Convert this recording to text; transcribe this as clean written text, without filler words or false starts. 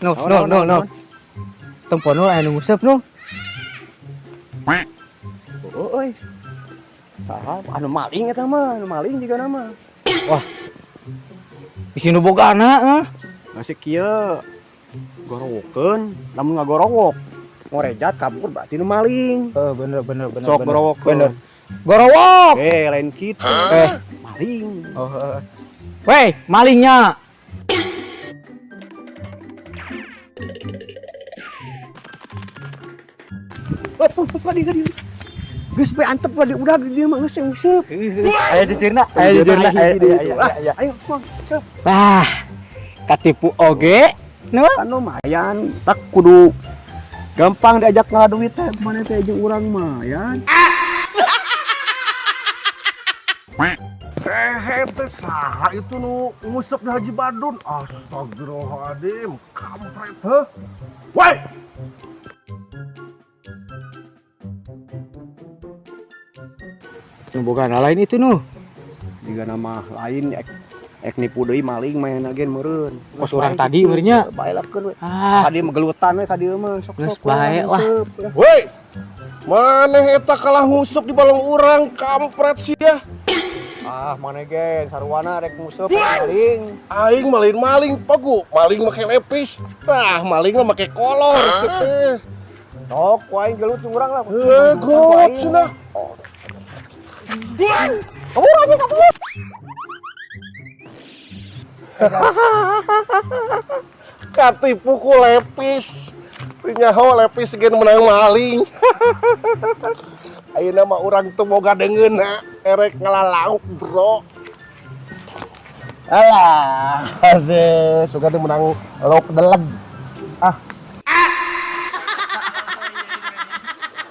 No, no, no, no. Tempo no anu ngusep no. Euy. Saha anu maling eta mah, anu maling juga nama. Wah. Bisi nu bogana Masih kieu. Gorowokeun, lamun ngagorowok ngorejat kabur berarti nu maling. Bener. Sok gorowokeun. Bener. Gorowok. Lain kitu. Maling. Oh. Weh, malingnya. Padi. Geus bae antep padi udah dia mah geus teh useup. Aya jejeurna, aya. Ayo, Mang. Cep. Wah, katipu oge. Nu? Kan lumayan, tak kudu gampang diajak ngadu duit teh mana teh jeung urang mah ya. Teh saha itu nu ngusep di Haji Badun. Astagfirullahaladzim, kampret heh. Woi, Nu bogana lain itu nu. Juga nama lain ek nipu deui maling main agen meureun. Kos urang tadi meureunnya. Bae lapkeun we. Ah, Tadi mah we tadi mah sok-sok. geus bae lah. woi. Maneh eta kalah ngusup di balong urang, kampret sih ya. Mana gen sarwana rek nguseup maling. Aing maling pagu, maling make lepis. Tah, maling mah make kolor teh. Sok wae gelut jeung urang lah. God cenah. Kabur aja kabur. Katipu ku lepis. Nyaho lepis gen menang maling. Ayeuna mah urang teu boga deungeunna, erek ngalalauk, bro. Alah, ade suka menang lauk deleg. Ah,